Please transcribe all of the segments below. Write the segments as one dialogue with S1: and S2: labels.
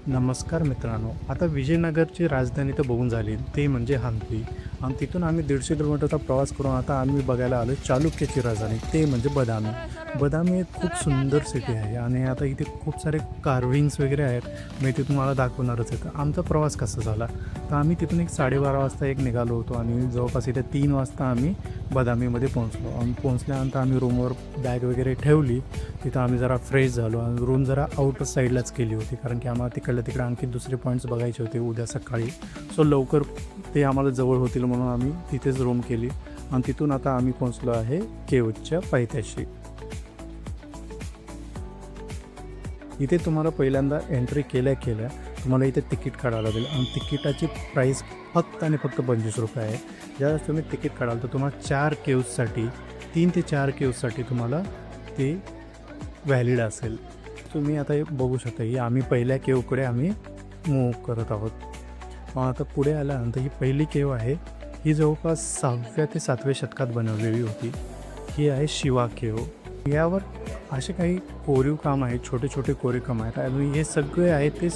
S1: नमस्कार मित्रांनो. आता विजयनगरची राजधानी तर बघून झाली, ते म्हणजे हम्पी. आणि तिथून आम्ही 150 किलोमीटरचा प्रवास करून आता आम्ही बघायला आलो चालुक्याची राजधानी, ते म्हणजे बदामी. बदामी एक खूप सुंदर सिटी आहे आणि आता इथे खूप सारे कार्विंग्स वगैरे आहेत. मी ते तुम्हाला दाखवणारच आहे. तर आमचा प्रवास कसा झाला, तर आम्ही तिथून एक 12:30 वाजता निघालो होतो आणि जवळपास इथे 3 वाजता आम्ही बदामीमध्ये पोहोचलो. आणि पोहोचल्यानंतर आम्ही रूमवर बॅग वगैरे ठेवली. तिथं आम्ही जरा फ्रेश झालो आणि रूम जरा आउटर साईडलाच केली होती, कारण की आम्हाला तिकडल्या तिकडे आणखी दुसरे पॉईंट्स बघायचे होते उद्या सकाळी. सो लवकर ते आम्हाला जवळ होतील म्हणून आम्ही तिथेच रूम केली. आणि तिथून आता आम्ही पोहोचलो आहे केवूजच्या पायथ्याशी. इथे तुम्हाला पहिल्यांदा एंट्री केल्या तुम्हाला इथे तिकीट काढावं लागेल आणि तिकिटाची प्राईस फक्त आणि फक्त 25 रुपये आहे. ज्यावेळेस तुम्ही तिकीट काढाल तर तुम्हाला 4 केव्जसाठी 3 ते 4 केव्जसाठी तुम्हाला ते व्हॅलिड असेल. तुम्ही आता हे बघू शकता, ही आम्ही पहिल्या केवकडे आम्ही मूव्ह करत आहोत. आता पुढे आल्यानंतर ही पहिली केव आहे. ही जवळपास 6व्या ते 7व्या शतकात बनवलेली होती. ही आहे शिवा केव. यावर असे काही कोरीव काम आहेत, छोटे छोटे कोरीव काम आहेत आणि हे सगळे आहेत ते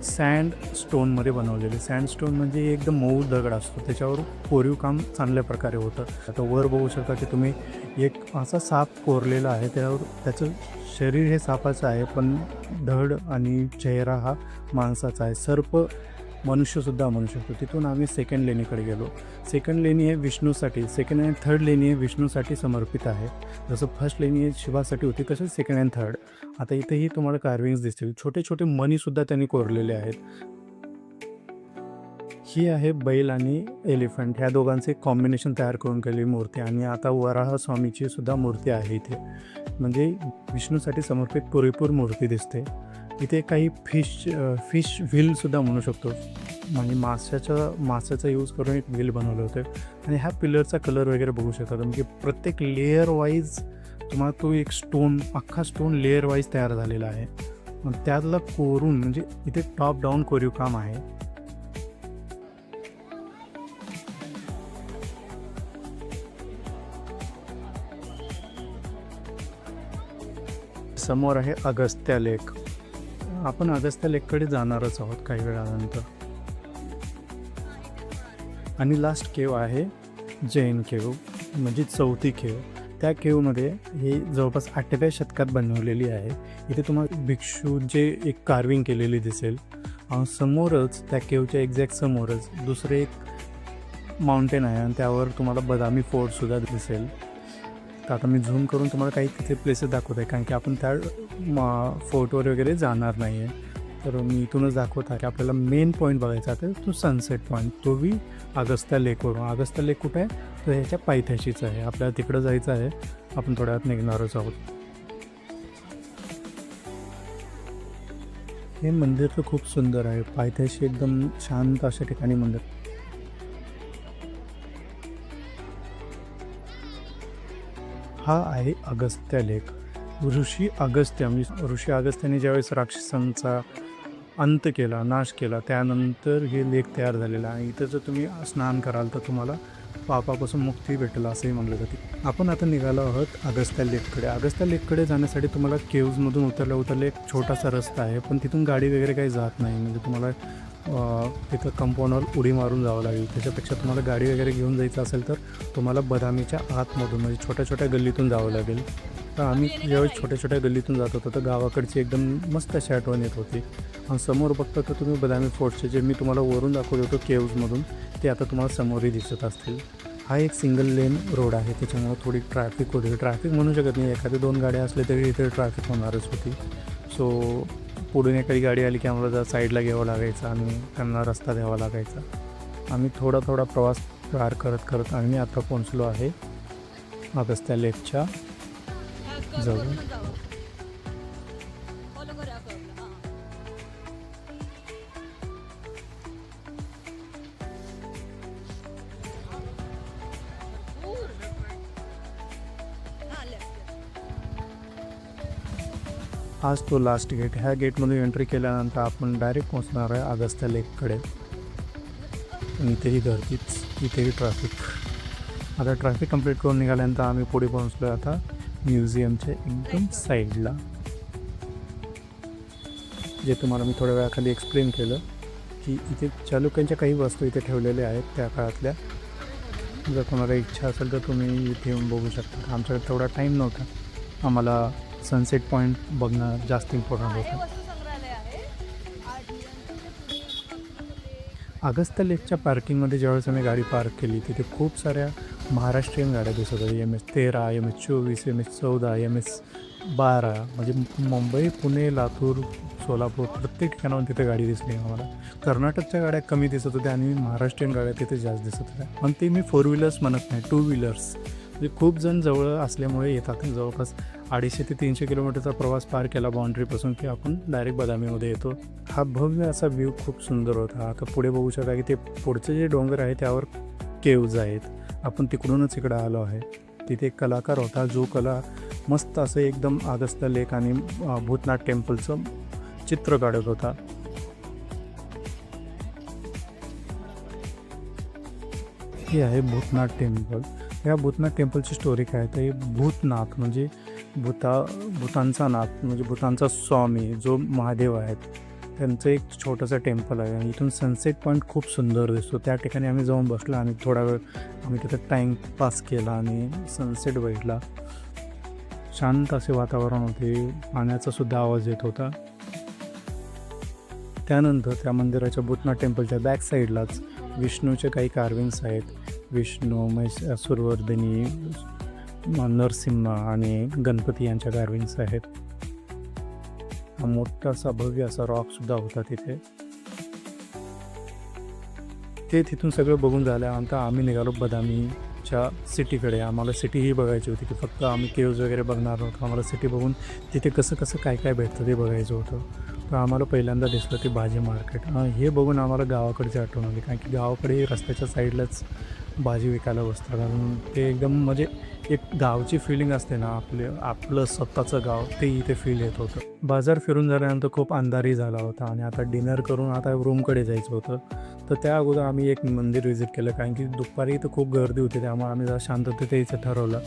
S1: सँड स्टोनमध्ये बनवलेले. सँडस्टोन म्हणजे एकदम मऊ दगड असतो, त्याच्यावर कोरीव काम चांगल्या प्रकारे होतं. आता वर बघू शकता की तुम्ही एक असा साप कोरलेला आहे, त्यावर त्याचं शरीर हे सापाचं आहे, पण धड आणि चेहरा हा माणसाचा आहे. सर्प मनुष्यसुद्धा म्हणू शकतो. तिथून आम्ही सेकंड लेणीकडे गेलो. सेकंड लेणी हे विष्णूसाठी, सेकंड अँड थर्ड लेणी हे विष्णूसाठी समर्पित आहे. जसं फर्स्ट लेणी हे शिवासाठी होती, तसंच सेकंड अँड थर्ड. आता इथेही तुम्हाला कार्विंग्स दिसतील. छोटे छोटे मणीसुद्धा त्यांनी कोरलेले आहेत. ही आहे बैल आणि एलिफंट, ह्या दोघांचे कॉम्बिनेशन तयार करून केलेली मूर्ती. आणि आता वराह स्वामीची सुद्धा मूर्ती आहे इथे. म्हणजे विष्णूसाठी समर्पित पुरेपूर मूर्ती दिसते. इथे काही फिश व्हीलसुद्धा म्हणू शकतो, म्हणजे माशाचा यूज करून एक व्हील बनवलं होतं. आणि ह्या पिलरचा कलर वगैरे बघू शकता म्हणजे प्रत्येक लेअर वाईज तुम्हाला तो एक अख्खा स्टोन लेअर वाईज तयार झालेला आहे. मग त्यातला कोरून म्हणजे इथे टॉप डाऊन कोरीव काम आहे. समोर आहे अगस्त्या लेक. आपण अगस्त्या लेककडे जाणारच आहोत काही वेळानंतर. आणि लास्ट केव आहे जैन केव, म्हणजे 4थी केव. त्या केवमध्ये हे जवळपास 8व्या शतकात बनवलेली आहे. इथे तुम्हाला भिक्षूचे एक कार्विंग केलेली दिसेल. समोरच त्या केवच्या एक्झॅक्ट समोरच दुसरे एक माउंटेन आहे आणि त्यावर तुम्हाला बदामी फोर्टसुद्धा दिसेल. तर आता मी झूम करून तुम्हाला काही तिथे प्लेसेस दाखवत आहे, कारण की आपण त्या फोर्टवर वगैरे जाणार नाही आहे. तर मी इथूनच दाखवत आहे की आपल्याला मेन पॉईंट बघायचा आहे तो सनसेट पॉईंट, तो बी अगस्त्या लेकवरून. अगस्त्या लेक कुठे आहे, तर ह्याच्या पायथ्याशीच आहे. आपल्याला तिकडं जायचं आहे, आपण थोड्या वेळात निघणारच आहोत. हे मंदिर तर खूप सुंदर आहे, पायथ्याशी एकदम शांत अशा ठिकाणी मंदिर. हा आहे अगस्त्या लेक. ऋषी अगस्त्याने ज्यावेळेस राक्षसांचा अंत केला, नाश केला, त्यानंतर हे लेक तयार झालेलं आहे. इथं जर तुम्ही स्नान कराल तर तुम्हाला पापापासून मुक्ती भेटेल असंही म्हणलं जाते. आपण आता निघालो आहोत अगस्त्या लेककडे. अगस्त्या लेककडे जाण्यासाठी तुम्हाला केव्जमधून उतरल्या एक छोटासा रस्ता आहे, पण तिथून गाडी वगैरे काही जात नाही. म्हणजे तुम्हाला तिथं कंपाऊंडवर उडी मारून जावं लागेल. त्याच्यापेक्षा तुम्हाला गाडी वगैरे घेऊन जायचं असेल तर तुम्हाला बदामीच्या आतमधून म्हणजे छोट्या छोट्या गल्लीतून जावं लागेल. तर आम्ही ज्यावेळेस छोट्या छोट्या गल्लीतून जात होतो तर गावाकडची एकदम मस्त अशी आठवण येत होती. आणि समोर बघता तर तुम्ही बदामी फोर्टचे जे मी तुम्हाला वरून दाखवत होतो केव्जमधून, ते आता तुम्हाला समोरही दिसत असतील. हा एक सिंगल लेन रोड आहे, त्याच्यामुळे थोडी ट्रॅफिक होती. ट्रॅफिक म्हणू शकत नाही, एखादी 2 गाड्या असल्या तरी इथे ट्रॅफिक होणारच होती. सो पुढून एखादी गाडी आली की आम्हाला साईडला घ्यावं लागायचं आणि त्यांना रस्ता द्यावा लागायचा. आम्ही थोडा प्रवास पार करत आम्ही आता पोहोचलो आहे अगस्त्या लेकच्या जवळ. हाच तो लास्ट गेट. ह्या गेटमधून एंट्री केल्यानंतर आपण डायरेक्ट पोहोचणार आहे अगस्त्या लेककडे. इथेही गर्दीच, इथेही ट्रॅफिक. आता ट्रॅफिक कंप्लीट करून निघाल्यानंतर आम्ही पुढे पोहोचलो आता म्युझियमच्या एकदम साईडला. जे तुम्हाला मी थोड्या वेळाखाली एक्सप्लेन केलं की इथे चालुक्यांच्या काही वस्तू इथे ठेवलेल्या आहेत त्या काळातल्या. जर कोणाला इच्छा असेल तर तुम्ही इथे येऊन बघू शकता. आमच्याकडे तेवढा टाईम नव्हता, आम्हाला सनसेट पॉईंट बघणं जास्त इम्पॉर्टंट होतं. अगस्ता लेकच्या पार्किंगमध्ये ज्यावेळेस आम्ही गाडी पार्क केली तिथे खूप साऱ्या महाराष्ट्रीयन गाड्या दिसत होत्या. MS-13, MS-24, MS-14, MS-12, म्हणजे मुंबई, पुणे, लातूर, सोलापूर प्रत्येक ठिकाणाहून तिथे गाडी दिसली आम्हाला. कर्नाटकच्या गाड्या कमी दिसत होत्या आणि महाराष्ट्रीयन गाड्या तिथे जास्त दिसत होत्या. पण ते मी 4 व्हीलर्स म्हणत नाही, 2 व्हीलर्स. म्हणजे खूप जण जवळ असल्यामुळे येतात. जवळपास 250 ते 300 किलोमीटरचा प्रवास पार केला बाउंड्रीपासून की आपण डायरेक्ट बदामीमध्ये येतो. हा भव्य असा व्ह्यू खूप सुंदर होता. आता पुढे बघू शकता की ते पुढचे जे डोंगर आहे त्यावर केव्ज आहेत. आपण तिकडूनच इकडं आलो आहे. तिथे एक कलाकार होता जो मस्त असं एकदम अगस्ता लेक आणि भूतनाथ टेम्पलचं चित्र काढत होता. हे आहे भूतनाथ टेम्पल. या भूतनाथ टेम्पलची स्टोरी काय आहे तर हे भूतनाथ म्हणजे भूतांचा नाथ म्हणजे भूतांचा स्वामी जो महादेव आहेत त्यांचं एक छोटंसं टेम्पल आहे. आणि इथून सनसेट पॉईंट खूप सुंदर दिसतो. त्या ठिकाणी आम्ही जाऊन बसलो आणि थोडा वेळ आम्ही तिथे टाईम पास केला आणि सनसेट बघितला. शांत असे वातावरण होते, पाण्याचा सुद्धा आवाज येत होता. त्यानंतर त्या मंदिराच्या भूतनाथ टेम्पलच्या बॅक साईडलाच विष्णूचे काही कार्विंग्स आहेत. विष्णू, सूर्यवर्धिनी, नरसिंह आणि गणपती यांच्या कार्विंग्स आहेत. हा मोठासा भव्य असा रॉकसुद्धा होता तिथे. ते तिथून सगळं बघून झाल्यानंतर आम्ही निघालो बदामीच्या सिटीकडे. आम्हाला सिटीही बघायची होती की फक्त आम्ही केव्ज वगैरे बघणार नव्हतो. आम्हाला सिटी बघून तिथे कसं कसं काय काय भेटतं ते बघायचं होतं. तर आम्हाला पहिल्यांदा दिसलं ते भाजी मार्केट. हे बघून आम्हाला गावाकडची आठवण आली, कारण की गावाकडे रस्त्याच्या साईडलाच भाजी विकायला बसतात आणि ते एकदम म्हणजे एक गावची फिलिंग असते ना, आपलं स्वतःचं गाव, ते इथे फील येत होतं. बाजार फिरून झाल्यानंतर खूप अंधारही झाला होता आणि आता डिनर करून आता रूमकडे जायचं होतं. तर त्या अगोदर आम्ही एक मंदिर व्हिजिट केलं, कारण की दुपारी इथं खूप गर्दी होती. त्यामुळे आम्ही जरा शांततेत यायचं ठरवलं.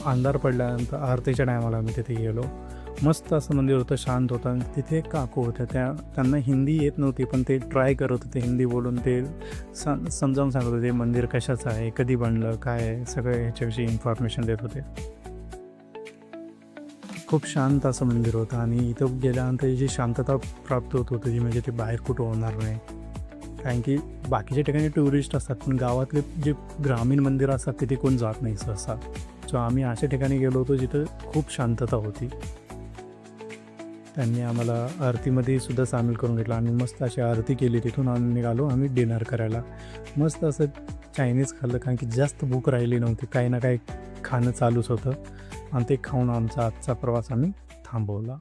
S1: अंधार पडल्यानंतर आरतीच्या टायमाला आम्ही तिथे गेलो. मस्त असं मंदिर होतं, शांत होतं. आणि तिथे एक काकू होत्या, त्यांना हिंदी येत नव्हती पण ते ट्राय करत होते हिंदी बोलून. ते समजावून सांगत होते मंदिर कशाचं आहे, कधी बनलं, काय आहे, सगळं ह्याच्याविषयी इन्फॉर्मेशन देत होते. खूप शांत असं मंदिर होतं आणि इथं गेल्यानंतर जी शांतता प्राप्त होत होती जी म्हणजे ते बाहेर कुठं होणार नाही. कारण की बाकीच्या ठिकाणी टुरिस्ट असतात पण गावातले जे ग्रामीण मंदिर असतात तिथे कोण जात नाही सहसा. सो आम्ही अशा ठिकाणी गेलो होतो जिथं खूप शांतता होती. त्यांनी आम्हाला आरतीमध्ये सुद्धा सामील करून घेतलं आणि मस्त अशी आरती केली. तिथून आम्ही निघालो आम्ही डिनर करायला. मस्त असं चायनीज खाल्लं, कारण की जास्त भूक राहिली नव्हती. काही ना काही खाणं चालूच होतं आणि ते खाऊन आमचा आजचा प्रवास आम्ही थांबवला.